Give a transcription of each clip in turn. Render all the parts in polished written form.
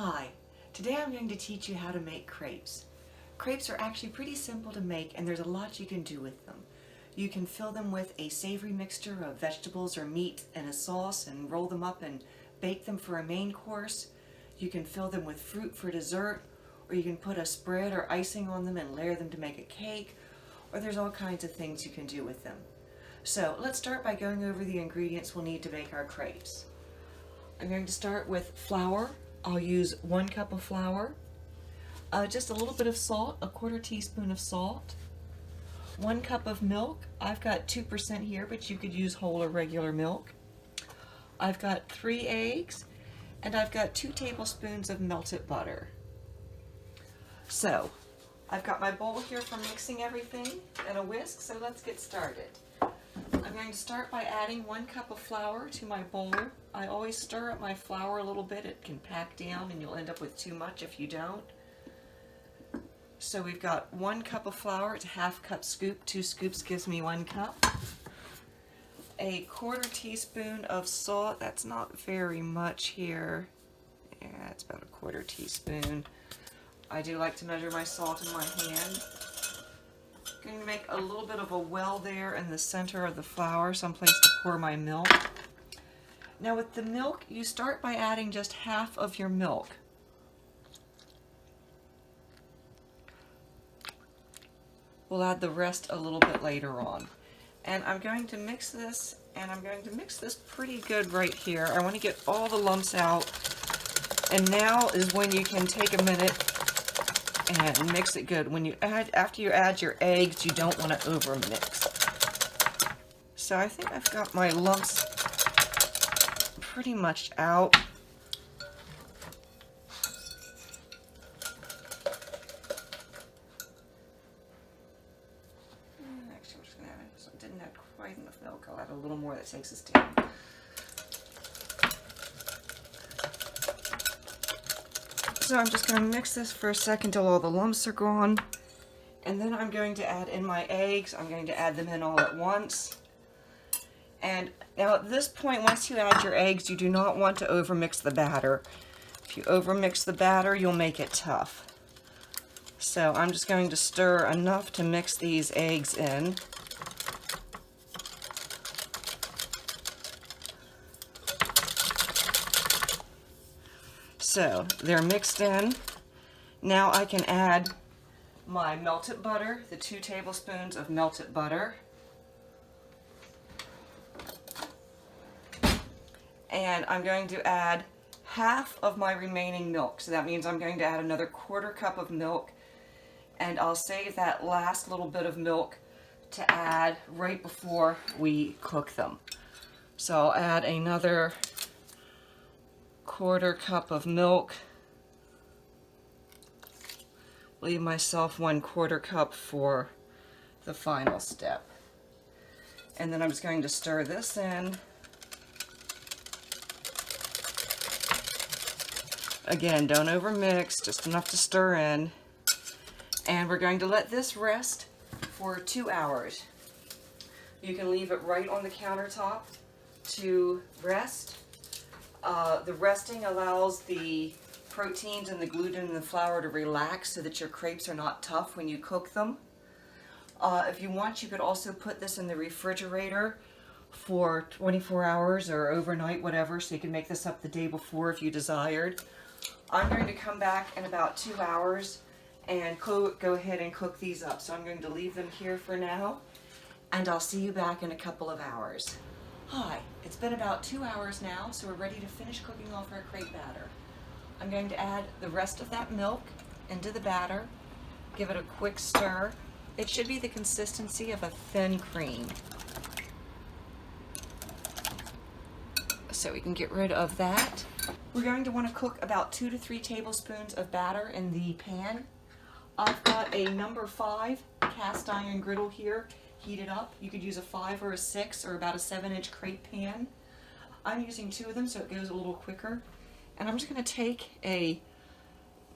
Hi, today I'm going to teach you how to make crepes. Crepes are actually pretty simple to make and there's a lot you can do with them. You can fill them with a savory mixture of vegetables or meat and a sauce and roll them up and bake them for a main course. You can fill them with fruit for dessert, or you can put a spread or icing on them and layer them to make a cake, or there's all kinds of things you can do with them. So let's start by going over the ingredients we'll need to make our crepes. I'm going to start with flour. I'll use 1 cup of flour, just a little bit of salt, 1/4 teaspoon of salt, 1 cup of milk. I've got 2% here, but you could use whole or regular milk. I've got 3 eggs, and I've got 2 tablespoons of melted butter. So, I've got my bowl here for mixing everything and a whisk, so let's get started. I'm going to start by adding 1 cup of flour to my bowl. I always stir up my flour a little bit. It can pack down and you'll end up with too much if you don't. So we've got 1 cup of flour. It's a 1/2 cup scoop. 2 scoops gives me 1 cup. 1/4 teaspoon of salt. That's not very much here. Yeah, it's about 1/4 teaspoon. I do like to measure my salt in my hand. I'm going to make a little bit of a well there in the center of the flour, someplace to pour my milk. Now with the milk, you start by adding just 1/2 of your milk. We'll add the rest a little bit later on. And I'm going to mix this, and I'm going to mix this pretty good right here. I want to get all the lumps out. And now is when you can take a minute and mix it good. After you add your eggs, you don't want to over mix. So I think I've got my lumps pretty much out. Actually, we're just gonna add it. So I didn't add quite enough milk. I'll add a little more. That takes us down. So I'm just going to mix this for a second till all the lumps are gone. And then I'm going to add in my eggs. I'm going to add them in all at once. And now at this point, once you add your eggs, you do not want to overmix the batter. If you overmix the batter, you'll make it tough. So I'm just going to stir enough to mix these eggs in. So they're mixed in. Now I can add my melted butter, the 2 tablespoons of melted butter. And I'm going to add 1/2 of my remaining milk. So that means I'm going to add another 1/4 cup of milk. And I'll save that last little bit of milk to add right before we cook them. So I'll add another 1/4 cup of milk. Leave myself 1/4 cup for the final step. And then I'm just going to stir this in. Again, don't overmix, just enough to stir in. And we're going to let this rest for 2 hours. You can leave it right on the countertop to rest. The resting allows the proteins and the gluten in the flour to relax so that your crepes are not tough when you cook them. If you want, you could also put this in the refrigerator for 24 hours or overnight, whatever, so you can make this up the day before if you desired. I'm going to come back in about 2 hours and go ahead and cook these up. So I'm going to leave them here for now, and I'll see you back in a couple of hours. Hi, it's been about 2 hours now, so we're ready to finish cooking off our crepe batter. I'm going to add the rest of that milk into the batter, give it a quick stir. It should be the consistency of a thin cream. So we can get rid of that. We're going to want to cook about 2 to 3 tablespoons of batter in the pan. I've got a number 5 cast iron griddle here. Heated up. You could use a 5 or a 6 or about a 7-inch crepe pan. I'm using 2 of them so it goes a little quicker. And I'm just going to take a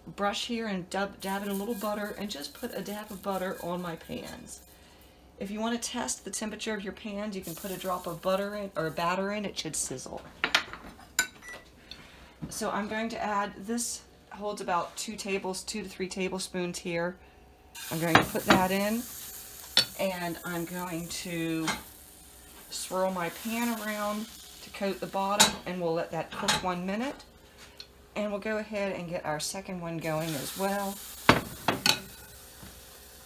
brush here and dab in a little butter and just put a dab of butter on my pans. If you want to test the temperature of your pans, you can put a drop of butter in or batter in. It should sizzle. So I'm going to add this holds about 2 to 3 tablespoons here. I'm going to put that in, and I'm going to swirl my pan around to coat the bottom, and we'll let that cook 1 minute. And we'll go ahead and get our second one going as well.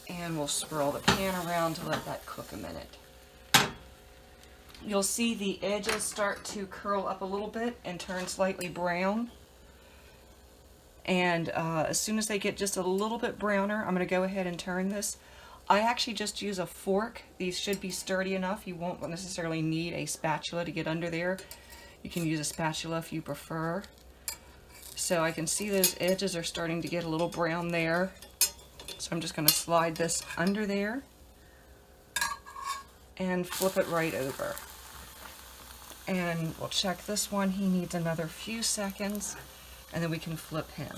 And we'll swirl the pan around to let that cook a minute. You'll see the edges start to curl up a little bit and turn slightly brown. And as soon as they get just a little bit browner, I'm going to go ahead and turn this. I actually just use a fork. These should be sturdy enough. You won't necessarily need a spatula to get under there. You can use a spatula if you prefer. So I can see those edges are starting to get a little brown there. So I'm just going to slide this under there and flip it right over. And we'll check this one. He needs another few seconds, and then we can flip him.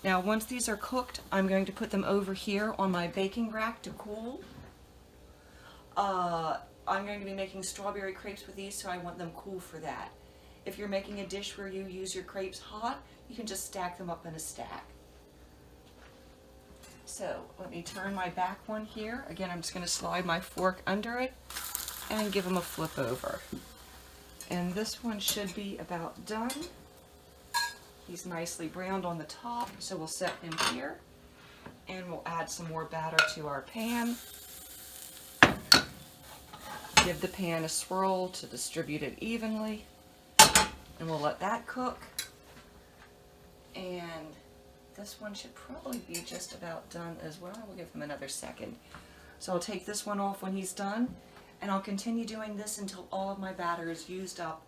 Now once these are cooked, I'm going to put them over here on my baking rack to cool. I'm going to be making strawberry crepes with these, so I want them cool for that. If you're making a dish where you use your crepes hot, you can just stack them up in a stack. So let me turn my back one here. Again, I'm just going to slide my fork under it and give them a flip over. And this one should be about done. He's nicely browned on the top, so we'll set him here. And we'll add some more batter to our pan. Give the pan a swirl to distribute it evenly. And we'll let that cook. And this one should probably be just about done as well. We'll give him another second. So I'll take this one off when he's done, and I'll continue doing this until all of my batter is used up.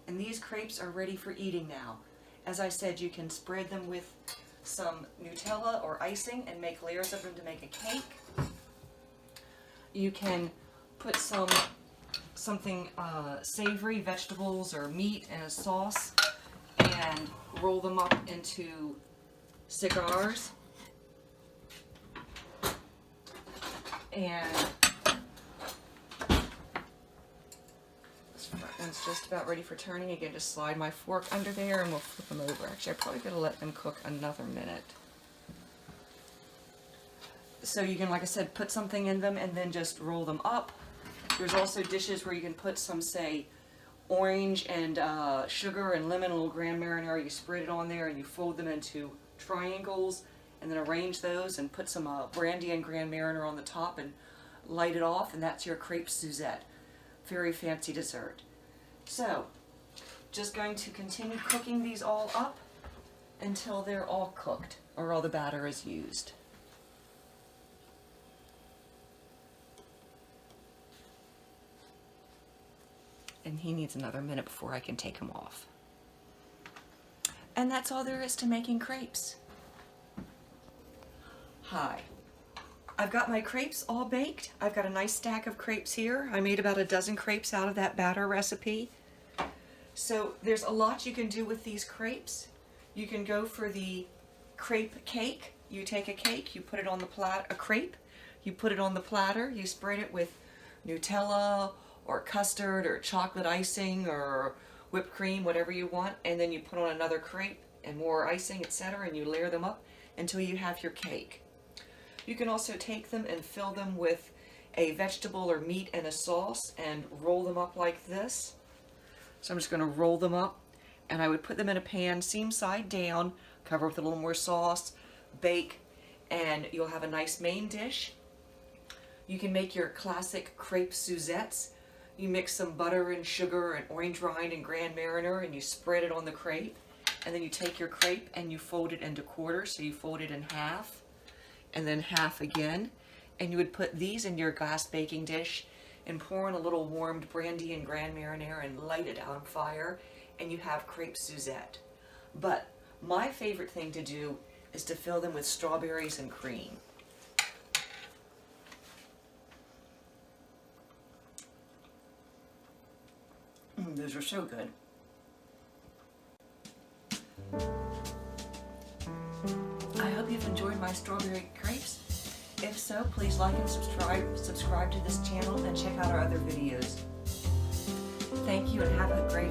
And these crepes are ready for eating now. As I said, you can spread them with some Nutella or icing and make layers of them to make a cake. You can put something savory, vegetables or meat in a sauce, and roll them up into cigars. And this front one's just about ready for turning. Again, just slide my fork under there and we'll flip them over. Actually, I'm probably going to let them cook another minute. So you can, like I said, put something in them and then just roll them up. There's also dishes where you can put some, say, orange and sugar and lemon, a little Grand Marinara. You spread it on there and you fold them into triangles and then arrange those and put some brandy and Grand Marinara on the top and light it off, and that's your crepe Suzette. Very fancy dessert. So, just going to continue cooking these all up until they're all cooked or all the batter is used. And he needs another minute before I can take him off. And that's all there is to making crepes. Hi. I've got my crepes all baked. I've got a nice stack of crepes here. I made about a dozen crepes out of that batter recipe. So there's a lot you can do with these crepes. You can go for the crepe cake. You take a cake, you put it on the a crepe, you put it on the platter, you spread it with Nutella or custard or chocolate icing or whipped cream, whatever you want, and then you put on another crepe and more icing, etc., and you layer them up until you have your cake. You can also take them and fill them with a vegetable or meat and a sauce and roll them up like this. So I'm just going to roll them up, and I would put them in a pan seam side down, cover with a little more sauce, bake, and you'll have a nice main dish. You can make your classic crepe Suzettes. You mix some butter and sugar and orange rind and Grand Marinara and you spread it on the crepe, and then you take your crepe and you fold it into quarters, so you fold it in half and then half again, and you would put these in your glass baking dish and pour in a little warmed brandy and Grand Marinara and light it on fire, and you have crepe Suzette. But my favorite thing to do is to fill them with strawberries and cream. Those are so good. I hope you've enjoyed my strawberry crepes. If so, please like and subscribe to this channel and check out our other videos. Thank you and have a great